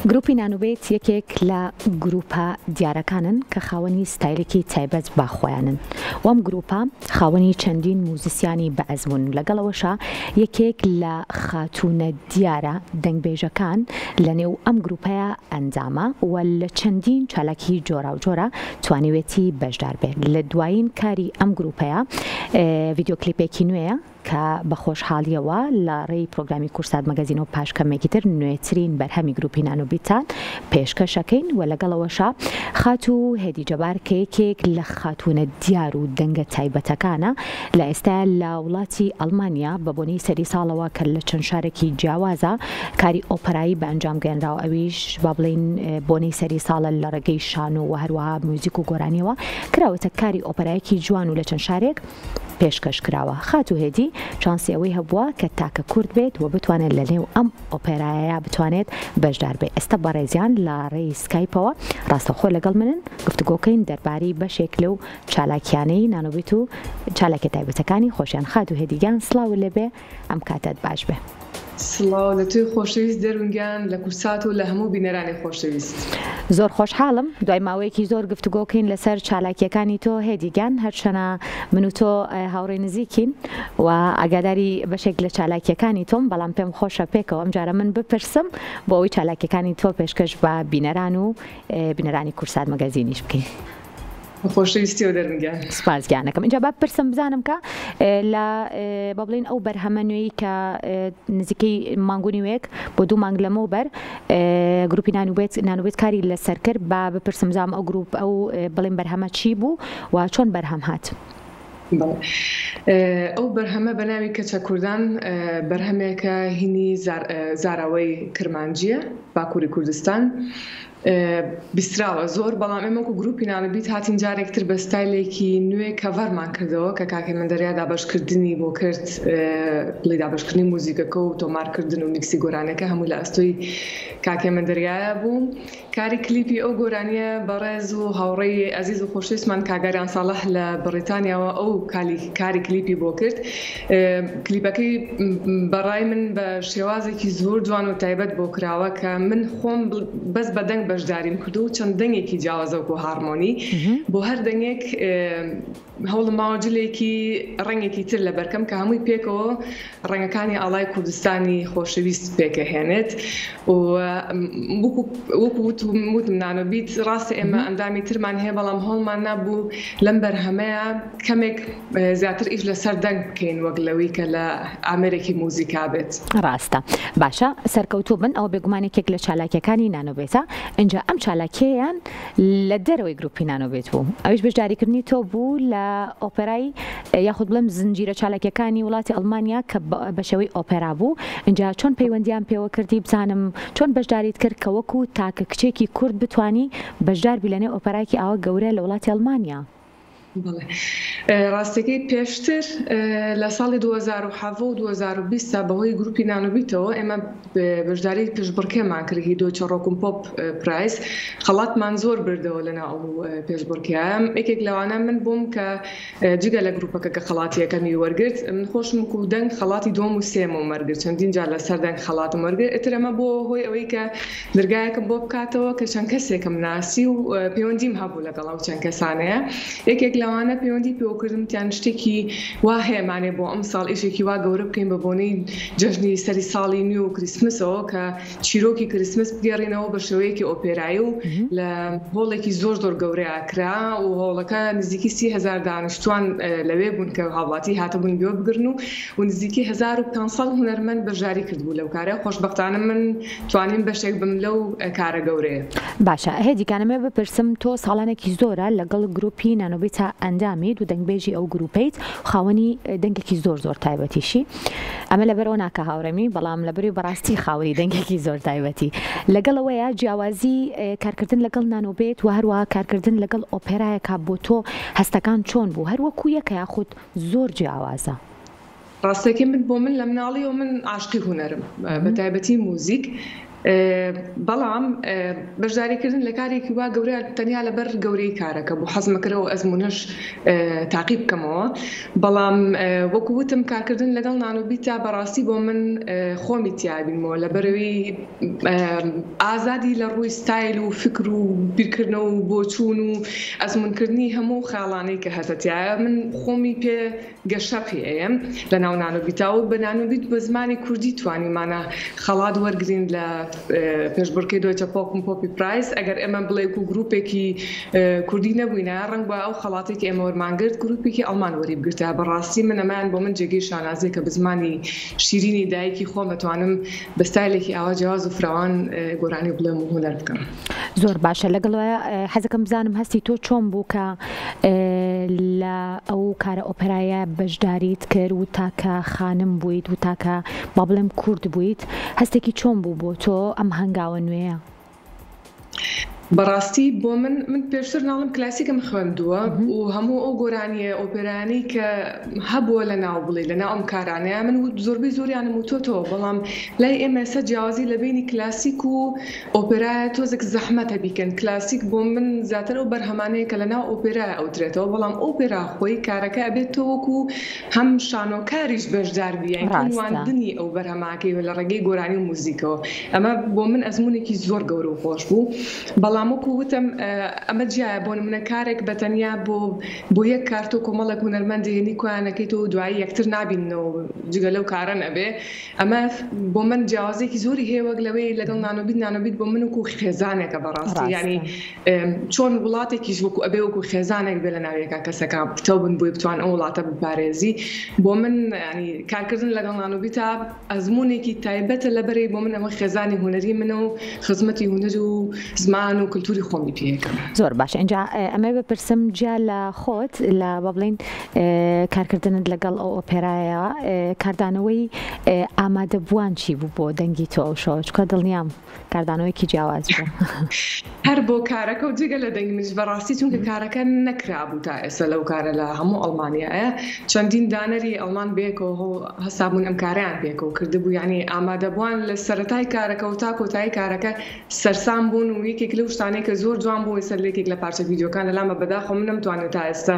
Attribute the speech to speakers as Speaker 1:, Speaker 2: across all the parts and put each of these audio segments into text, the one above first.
Speaker 1: گروپی نانوبێت یەکێک لە گروپە دیارەکانن کە خاوەنی ستایلێکی تایبەت باخۆیانن. وەم گروپە خاوەنی چەندین موزیسیانی بەعەزمون، لەگەڵەوەشە یەکێک لە خاتونە دیارە دەنگبێژەکان لە نێو ئەم گروپەیە ئەنجامە و لە چەندین چالاکی جۆرا و جۆرە توانیوێتی بەشدار بێت. لە دوایین کاری ئەم گروپەیە ڤیدیۆ کلیپێکی نوێیە کە بە خۆشحاڵیەوە لە ڕێی پرۆگرامی کورسات مەگەزین و پاشکەمێکی تر نوێترین بەرهەمی گروپی نانوبیتان پێشکەشەکەین و لەگەڵەوەشە خات و هێدی جەبار کە یەکێک لە خاتونە دیار و دەنگە تایبەتەکانە لە ئێستا لە وڵاتی ئەڵمانیا بە بۆنەی سەری ساڵەوە کە لە چەند شارێکی جیاوازە کاری ئۆپەرایی بە ئەنجام گەێنراوە، ئەویش با بڵین بۆنەی سەری ساڵە لە ڕێگەی شان و هەروەها موزیک و گۆرانیەوە کراوەتە کاری ئۆپەرایەکی جوان و لە چەند شارێک پێشکەش کراوە. خات و هێدی چانسی ئەوەی هەبووە کە تاکە کورد بێت و بتوانێت لە نێو ئەم ئۆپێرایە بتوانێت بەشدار بێت. ئێستا بەڕێزیان لە ڕێی سکایپەوە ڕاستەخۆ لەگەڵ منن گفتوگۆکەین دەربارەی بەشێک لەو چالاکیانەی نانوبیت و چالاکی تایبەتەکانی خۆشیان. خات و هێدیگیان سڵاو لێبێ، ئەم کاتت باش بێ.
Speaker 2: سڵاو لە توی خۆشەویست دەرونگیان لە کورسات و لە هەموو بینەرانی خۆشەویست.
Speaker 1: زۆر خۆشحاڵم دوای ماوەیەکی زۆر گفتوگۆکەین لەسەر چالاکیەکانی تۆ هێدیگیان، هەرچەنە من و تۆ هاوڕێی نزیکین و ئاگاداری بەشێک لە چالاکیەکانی تۆم، بەڵام پێم خۆشە پێکەوە ئەم جارە من بپرسم بۆ ئەوەی چالاکیەکانی تۆ پێشکەش بە بینەران و بینەرانی کورسات مەگەزینیش بکەین.
Speaker 2: خۆشەویستی و دەرونگیان.
Speaker 1: سپاسگیانەکەم. اینجا با بپرسم بزانم کە لە با بڵین ئەو بەرهەمە نوێی کە نزیکەی مانگونی وێک بۆ 2 مانگ لەمەوبەر گروپی نانوبێت کاری لەسەر کرد، با بپرسم بزانم ئەو گروپ ئەو بڵین بەرهەمە چی بوو و چۆن بەرهەم هات؟
Speaker 2: ئەو بەرهەمە بە ناوی کەچە کوردان بەرهەمێکە هینی زاراوەی کرمانجیە باکووری کوردستان بیستراوە زۆر، بەڵام ئێمەکو گروپی نانوبیت هاتین جارێکتر بە ستایلێکی نوێ کەڤەرمان کردەوە کە کاکێ مندەریا دابەشکردنی بۆ کرد، بڵێ دابەشکردنی موزیکەکە و تۆمارکردن و میکسی گۆرانەکە هەموو لە ئەستۆی کاکێ مندەریایە بوو. کاری کلیپی ئەو گۆرانیە بەڕێز و هاوڕێی ئەزیز و خۆشەویستمان کاگەریان ساڵح لە بەریتانیاوە ئەو کاری کلیپی بۆ کرد. کلیپەکەی بەڕای من بە شێوازێکی زۆر جوان و تایبەت بۆ کراوە کە من خۆم بەس بە دەنگ بەشداریم کردو و چەند دەنگێکی جیاوازە و هارمۆنی بۆ هەر دەنگێک هەوڵم ماوە جلێکی ڕەنگێکی تر لە بەرکەم کە هەمووی پێکەوە ڕەنگەکانی ئاڵای کوردستانی خۆشەویست پێکەهێنێت و وتم نانوبیت ڕاستە ئێمە ئەندامی ترمان هەیە بەڵام هەڵمان نابوو لەم بەرهەمەیە کەمێک زیاتر ئیش لەسەر دەنگ بکەین وەک لەوەی کە لە ئامێرێکی موزیکا بێت.
Speaker 1: ڕاستە. باشە سەرکەوتوو بن ئەوە بێگومانێکێک لە چالاکیەکانی نانوبێتە. اینجا ئەم چالاکیەیان لە دەرەوەی گروپی نانوبێت بوو، ئەویش بەشداریکردنی تۆ بوو لە ئۆپێرای یاخود بڵێم زنجیرە چالاکیەکانی وڵاتی ئەڵمانیا کە بە شێوەی ئۆپێرا بوو. اینجا چۆن پەیوەندیان پێوە کردی بزانم چۆن بەشداریت کرد کە وەکو تاکە کچێکی کورد بتوانی بەشداربی لەنێو ئۆپێرایەکی ئاوە گەورە لە وڵاتی ئەڵمانیا؟
Speaker 2: ڕاستەکەی پێشتر لە ساڵی 2007 و 2020 بەهۆی گروپی نانوبیتەوە ئێمە بەشداری پێشبڕکێمان کرد هیدۆ چڕۆکم پۆپ پرایس، خەڵاتمان زۆر بردەوە لەناو پێشبڕکێیە. یەکێک لەوانە من بووم کە جگە لە گروپەکە کە خەڵاتیەکەمی وەرگرت، من خۆشم و دەنگ خەڵاتی دوم و سێم و وەرگرت، چەندین جار لەسەر دەنگ خەڵاتم وەرگرت. ئیتر ئەمە بۆ هۆی ئەوەی کە دەرگایەکەم بۆ بکاتەوە کە چەند کەسێکم ناسی و پەیوەندیم هەبوو لەگەڵ ئەو چەند کەسانەیە. یەکێک لەوانە پەیوەندی پێوەکردم شتێکی وا هەیەمانێ بۆ ئەم ساڵ ئیشێکی وا گەورە بکەین بە بۆنەی جەژنی سەری ساڵی نوێ و کریسمسەوە کە چیرۆکی کریسمس بگەڕێنەوە بە شێوەیەکی ئۆپێرایی و لە هۆڵێکی زۆر گەورەیە کرا و هۆڵەکە نزیکی 30,000 دانیشتوان لەوێ بوون کە هاوڵاتی هاتەبوون گوێ بگرن و نزیکی 1500 هونەرمەند بەشداری کردبوو لەو کارە. خۆشبەختانە من توانیم بەشێک بم لەو کارە گەورەیە.
Speaker 1: باشە هێدیکانەمە بپرسم تۆ ساڵانێکی زۆرە لەگەڵ گروپی نانوبیتە ئەندامید و دەنگبێژی ئەو گروپیت خاوەنی دەنگێکی زۆر تایبەتیشی، ئەمە لەبەرەوە ناکە هاوڕێمی، بەڵام لەبەری بەڕاستی خاوەنی دەنگێکی زۆر تایبەتی لەگەڵەوەیە جیاوازی کارکردن لەگەڵ نانوبێت و هەروەها کارکردن لەگەڵ ئۆپێرایەکە بۆ تۆ هەستەکان چۆن بوو هەروەکو یەکە یاخود زۆر جیاوازە؟
Speaker 2: ڕاستەکەی من بۆ من لە مناڵی و من عاشقی هونەرم بە تایبەتی موزیک بەڵام بەشداریکردن لە کارێکی وا گەورە تەنیا لەبەر گەورەی کارەکە بۆ حەزمەکەرەوە ئەزمونەش تاقیب بکەمەوە بەڵام وەکو وتم کارکردن لەگەڵ نانۆبیتە بەڕاستی بۆ من خۆمی تیابینەوە لەبەرەوەی ئازادی لە ڕووی ستایل و فکر و بیرکردنەوە و بۆچوون و ئەزمونکردنی هەموو خاڵانەی کە هەتەتیایە من خۆمی پێ گەشەقیەیە لە ناو نانۆبیتەوە بە نانۆبیت بە زمانی کوردی توانیمانە خەڵات وەرگرین لە پێشبڕکەی دۆیچە پۆپ و پۆپی پرایس ئەگەر ئێمە بڵێ و گروپێکی کوردی نەبووینە ڕەنگ بە ئەو خەڵاتێکی ئێمە وەرمانگرت گروپێکی ئەڵمان وەری بگرتە بەڕاستی من ئەمان بۆ من جێگەی شانازی کە بە زمانی شیرینی دایکی خۆم دەتوانم بە ستایلێکی ئاوا جیاواز و فراوان گۆرانی بڵێم و هونەر بکەم.
Speaker 1: زۆر باشە لەگەڵەوە حەزەکەم بزانم هەستی تۆ چۆن بوو کە لە ئەو کارە ئۆپێرایە بەشداریت کرد و تاکە خانم بوویت و تاکە با بڵێم کورد بوویت هەستێکی چۆن بوو بۆ تۆ ئەم هەنگاوە نوێیە؟
Speaker 2: بەڕاستی بۆ من پێشتر ناڵم کلاسیکم خوێندووە و هەموو ئەو گۆرانیە ئۆپێرانەی کە هەبووە لە ناو بڵێ لە ناو ئەم کارانەیە من زۆربەی زۆریانم وتۆتەوە بەڵام لای ئێمە ئێستا جیاوازی لە بینی کلاسیک و ئۆپێرایە تۆزێک زەحمەتە بیکەن کلاسیک بۆ من زیاتر ئەو بەرهەمانەیە کە لە ناو ئۆپێرایە ئەوترێتەوە بەڵام ئۆپێرا خۆی کارەکە ئەبێت وەکو هەم شانۆکاریش بەشدار بیان واندنی ئەو بەرهەماکەی لە ڕێگەی گۆرانی و موزیکەوە ئەمە بۆ من ئەزمونێکی زۆر گەورە و خۆش بوو. بەڵام وەکو وتم ئەمە جیایە بۆ نمونە کارێک بەتەنیا بۆ یەک کارت و کۆمەڵێک هونەرمەندی هێنی کویانەکەیت و دوایی یەکتر نابینەوە جگە لەو کارە نەبێ ئەمە بۆ من جیاوازێکی زۆری هەیە وەک لەوەی لەگەڵ نانۆبیت بۆ من وەکو خێزانێکە بەڕاستی ینی چۆن وڵاتێکیش وەکو ئەبێ وەکو خێزانێک بێ لە ناوێکە کەسەکە پتە بن بۆی بتوان ئەو وڵاتە بپارێزی بۆ من ینی کارکردن لەگەڵ نانۆبیتە ئەزمونێکی تایبەتە لەبەرەی بۆ من ئەمە خێزانی هونەری منە و خزمەتی هونەر و زمان و کلتوری خۆمی پێەکەم.
Speaker 1: زۆر باشە اینجا ئەمە بپرسم جا لە خۆت لە با بڵێن کارکردنت لەگەڵ ئەو ئۆپێرایە کاردانەوەی ئامادەبووان چی بوو بۆ دەنگی تۆ ئەو شەوە چکە دڵنیام کاردانەوەیکی جیاواز بوو
Speaker 2: هەر بۆ کارەکە و جگە لە دەنگی منش بەڕاستی چونکە کارەکە نەکرابوو تا ئێستا لەو کارە لە هەموو ئەڵمانیایە چەندین دانەری ئەڵمان بێکەوە هەسابوون ئەم کاریان پێکەوە کردبوو یعنی ئامادەبووان لە سەرەتای کارەکە و تا کۆتایی کارەکە سەرسام بوون و یەکێک لەو شتانەی کە زۆر جوان بوو سەرلێکێک لە پارچە ڤیدیۆکان لەلامە بەداخۆ من نەمتوانێت تا ئێستا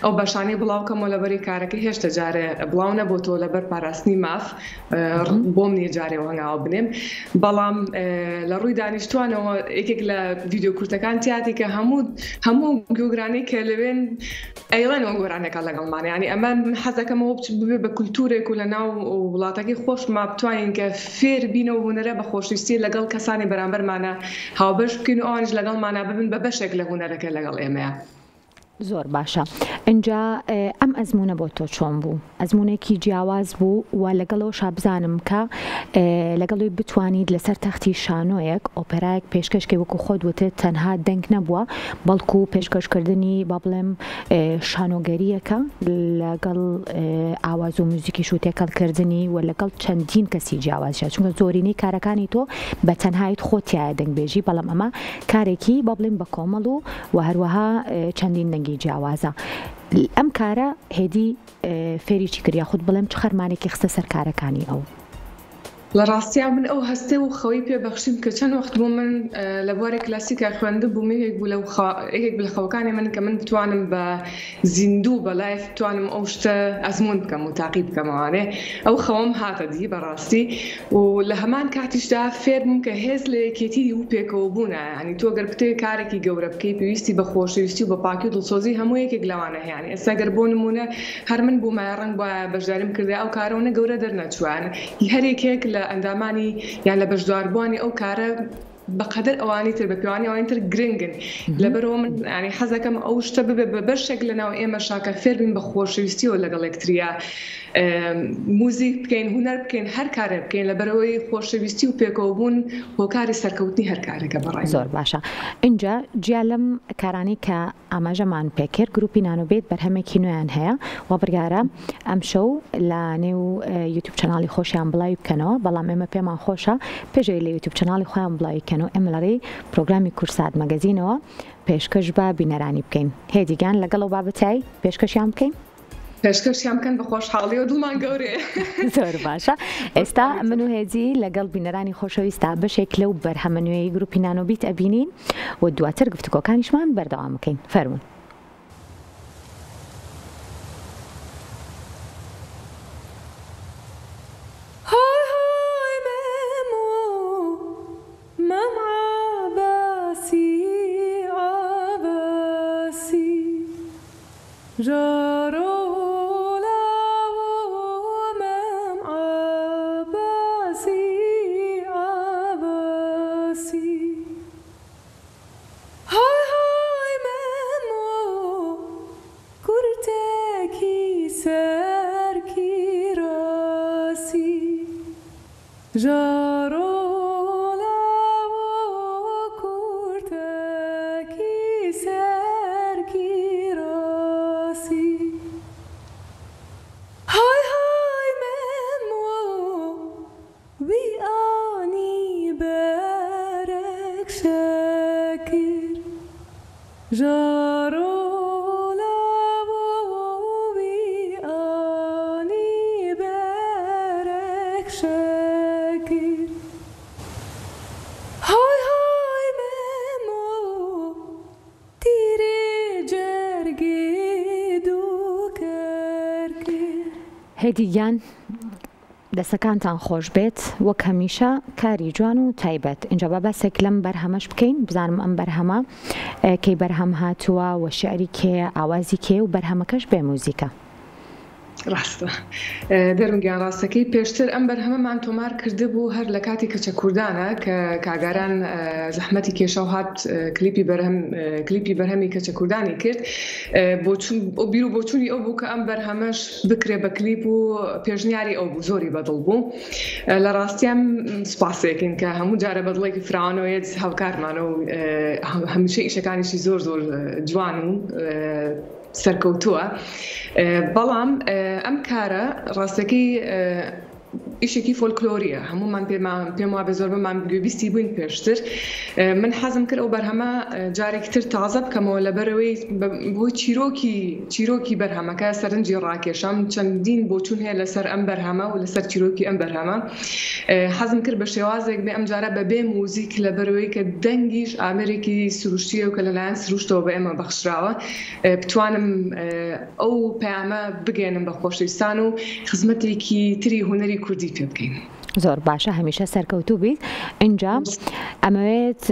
Speaker 2: ئەو بەشانەی بڵاوکەمەوە لەبەری کارەکە هێشتا جارێ بڵاو نەبوو تۆ لەبەر پاراستنی ماف بۆم نییە جارێەوە هەنگاوە بنێم بەڵام لە ڕووی دانیشتوانەوە یەکێک لە ڤیدیۆ کورتەکان تیاتی کە هەموو گوێگرانەی کە لەوێن ئەیڵێنەوە گۆرانێکە لەگەڵمانە ینی ئەمە حەزەکەمەوە ببێ بە کولتورێک و لە ناو وڵاتەکەی خۆشما بتوانین کە فێر بینەوە هونەرە بە خۆشویستی لەگەڵ کەسانی بەرامبەرمانە هاوبەش بکەین و ئەوانش لەگەڵمانە ببن بە بەشێک لە هونەرەکە لەگەڵ ئێمەیە.
Speaker 1: زۆر باشە اینجا ئەم ئەزمونە بۆ تۆ چۆن بوو ئەزمونێکی جیاواز بوو و لەگەڵەوە شابزانم کە لەگەڵی بتوانیت لەسەر تەختی شانۆیەک ئۆپێرایەک پێشکەشکێ وەکو خۆت وتت تەنها دەنگ نەبووە بەڵکو پێشکەشکردنی با بڵێم شانۆگەریەکە لەگەڵ ئاواز و موزیکی و تێکەڵکردنی و لەگەڵ چەندین کەسی جیاوازە چونکە زۆرینەی کارەکانی تۆ بە تەنهایت خۆتیایە دەنگبێژی بەڵام ئەمە کارێکی با بڵێم بە کۆمەڵ و هەروەها چەندین دەنگی جیاوازە ئەم کارە هێدی فێریی کردیا خودت بڵێم چ خەرمانێکی خستە سەر کارەکانی ئەو
Speaker 2: لە ڕاستیا من ئەو هەستێ و خەوی پێبەخشیم کە چەند وەخت بۆ من لە بوارێک کلاسیکە خوێندە بوو یەکێک لە خەوەکانی من کە من بتوانم بە زیندوو بە لایف بتوانم ئەو شتە ئەزمون بکەم و تاقی بکەمەوانێ ئەو خەوەم هاتە دی بەڕاستی و لە هەمان کاتیشدا فێر بووم کە هێز لە یەکێتی و پێکەوە بوونە ینی تۆ گەر بتێ کارێکی گەورە بکەی پێویستی بە خۆشەویستی و بە پاکی و دڵسۆزی هەموو یەکێک لەوانە هیانی ئێستا گەر بۆ نمونە هەر من بوومە ڕەنگ وایە بەشداریم کردی ئەو کارەوە گەورە دەرنەچوانە هەرێکێک لە ئەندامانی یان لە بەشداربوونی ئەو کارە بەقەدر ئەوانی تر بە پیاوانی ئەوانی تر گرنگن لەبەرەوە من ینی حەزەکەم ئەو شتە ببێ بە بەشێک لەناو ئێمە شاکە فێر بین بە خۆشەویستیەوە لەگەڵ یەکتریا موزیک بکەین هونەر بکەین هەر کارێ بکەین لەبەرەوەی خۆشەویستی و پێکەوەبوون هۆکاری سەرکەوتنی هەر کارێکە بەڕای
Speaker 1: زۆر باشە اینجا جیا لەم کارانی کە ئاماژەمان پێکرد گروپی نانۆبێت بەرهەمێکی نوێیان هەیە و بڕیارە ئەم شەو لە نێو یوتیوب چەناڵی خۆشیان بڵاوی بکەنەوە بەڵام ئێمە پێمان خۆشە پێشەوەی لە یوتیوب چەناڵی خۆیان بڵاوی بکەنەوە ئێمە لەڕێی پرۆگرامی کورسات مەگەزینەوە پێشکەش بە بینەرانی بکەین هێدیگان لەگەڵ ئەو بابەتایی پێشکەشیان بکەین
Speaker 2: پێشکەشیان بکەن بە خۆشحاڵی و دڵمان گەورەیە.
Speaker 1: زۆر باشە. ئێستا من و هێزی لەگەڵ بینەرانی خۆشەویستا بەشێک لەو بەرهەمە نوێی گروپی نانۆبیت ئەبینین و دواتر گفتوگۆکانیشمان بەردەوام بکەین. فەرموون. هێدیگیان دەستەکانتان خۆش بێت وەک هەمیشە کاری جوان و تایبەت. اینجا بە بەسێک لەم بەرهەمەش بکەین بزانم ئەم بەرهەمە کەی بەرهەم هاتووە و شعری کێ ئاوازی کێ و بەرهەمەکەش بێ موزیکە.
Speaker 2: ڕاستە دەرونگیان ڕاستەکەی پێشتر ئەم بەرهەمەمان تۆمار کرده بوو هەر لە کاتی کەچە کوردانە کە کاگاران زەحمەتی کێشە و هات کلیپی بەرهەمی کەچە کوردانی کرد بیر و بۆچوونی ئەو بوو کە ئەم بەرهەمەش بکرێ بە کلیپ و پێشنیاری ئەو بوو زۆری بەدڵ بوو. لە ڕاستیان سوپاسێکین کە هەموو جارە بەدڵێکی فراوانەوەیەت هاوکارمانە و هەمیشە ئیشەکانیشی زۆر زۆر جوان و سەرکەوتووە. بەڵام ئەم کارە ڕاستەکەی ئیشێکی فۆلکلۆریە هەمومان پێم وابێ زۆر بمان گوێبیستی بووین پێشتر. من حەزم کرد ئەو بەرهەمە جارێکی تر تازە بکەمەوە لەبەرەوەی بۆ چیرۆکی بەرهەمەکە سەرنجی ڕاکێشم چەندین بۆچوون هەیە لەسەر ئەم بەرهەمە و لەسەر چیرۆکی ئەم بەرهەمە. حەزم کرد بە شێوازێک بێ ئەم جارە بەبێ موزیک لەبەرەوەی کە دەنگیش ئامێرێکی سروشتیە و کە لەلایەن سروشتەوە بە ئێمە بەخشراوە بتوانم ئەو پەیامە بگەێنم بە خۆشەویستان و خزمەتێکی تری هونەری کوردی پێ بکەین.
Speaker 1: زۆر باشە هەمیشە سەرکەوتوو بیت. اینجا ئەمەوێت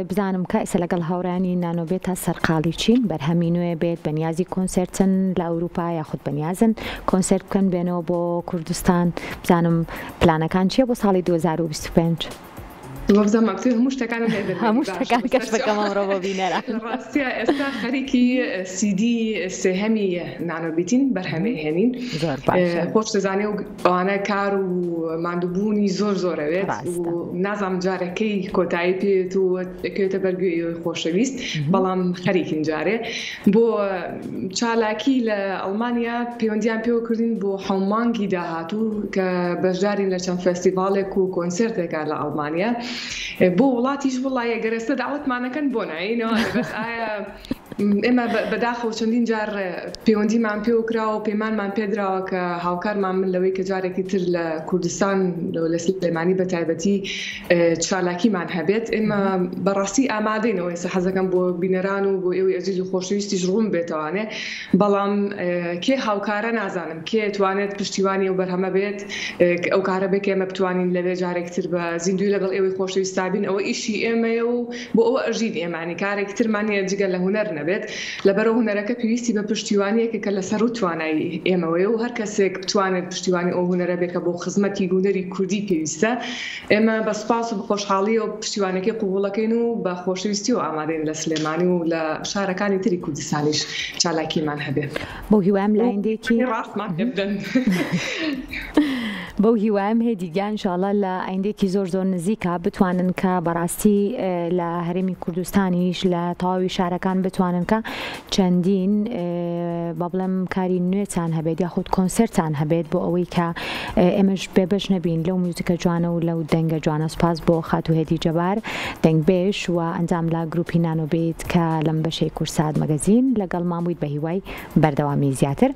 Speaker 1: بزانم کە ئێستا لەگەڵ هاوڕانی نانۆبێت تا سەرقاڵی چین بەرهەمی نوێ بێت بەنیازی کۆنسرتن لە ئەوروپا یاخود بەنیازن کۆنسرت بکەن بێنەوە بۆ کوردستان. بزانم پلانەکان چییە بۆ ساڵی 2025؟
Speaker 2: هەموو شتەکانم
Speaker 1: هەموو شتەکان کەش بکەم ئەمڕۆ بۆ بینەرە.
Speaker 2: ڕاستیە ئێستا خەریکی سیدی سێهەمی نانۆبیتین بەرهەمێ هێنین. خۆش دەزانێ و ئەوانە کار و ماندووبوونی زۆر زۆرەوێت و نازانم جارەکەی کۆتایی پێێت و دەکەوێتە بەرگوێی خۆشەویست بەڵام خەریکین جارێ بۆ چالاکی لە ئەڵمانیا پەیوەندیان پێوە کردین بۆ حەومانگی داهاتوو کە بەشدارین لە چەند فەستیڤالێک و کۆنسرتێکە لە ئەڵمانیا بۆ وڵاتیش وڵایە گەرەستە داوەتمانەکەن بۆ ناینەوە بەس ئایا ئێمە بەداخەوە چەندین جار پەیوەندیمان پێ وکراوە و پەیمانمان پێدراوە کە هاوکارمان من لەوەی کە جارێکی تر لە کوردستان لە سلێمانی بە تایبەتی چالاکیمان هەبێت ئێمە بەڕاستی ئامادەینەوە ئێستا حەزەکەم بۆ بینەران و بۆ ئێوەی ئەزیز و خۆشەویستیش ڕوون بێتەوانێ بەڵام کێ هاوکارە نازانم کێ توانێت پشتیوانی ئەو بەرهەمە بێت ئەو کارە بێت کە ئێمە بتوانین لەوێ جارێک تر بە زیندوی لەگەڵ ئێوەی خۆشەویستا بین ئەوە ئیشی ئێمەیە و بۆ ئەوە ئەژین ئێمانی کارێک ترمانە جگە لە هونەر نەبێت لەبەرەوە هونەرەکە پێویستی بە پشتیوانیەکە کە لەسەر و توانایی ئێمەوەیە و هەر کەسێک بتوانێت پشتیوانی ئەو هونەرە بێکە بۆ خزمەتی هونەری کوردی پێویستە ئێمە بە سوپاس و بەخۆشحاڵی و پشتیوانەکەی قبوڵەکەین و بە خۆشەویستی و ئامادەین لە سلێمانی و لە شارەکانی تری کوردستانیش چالاکیمان هەبێت.
Speaker 1: بۆ هیوام لایندێکی
Speaker 2: ڕاستمان هێبدەن.
Speaker 1: بەو هیوایم هێدیگیان ئینشاڵڵا لە ئایندێکی زۆر زۆر نزیکە بتوانن کە بەڕاستی لە هەرێمی کوردستانیش لە تەواوی شارەکان بتوانن کە چەندین با بڵێم کاری نوێتان هەبێت یاخود کۆنسرتان هەبێت بۆ ئەوەی کە ئێمەش بێبەش نەبین لەو موزیکە جوانە و لەو دەنگە جوانە. سوپاس بۆ خاتو هێدی جەبار دەنگبێش و ئەنجام لە گروپی نانۆبێت کە لەم بەشەی کورسات مەگەزین لەگەڵ ماموویت بە هیوای بەردەوامی زیاتر.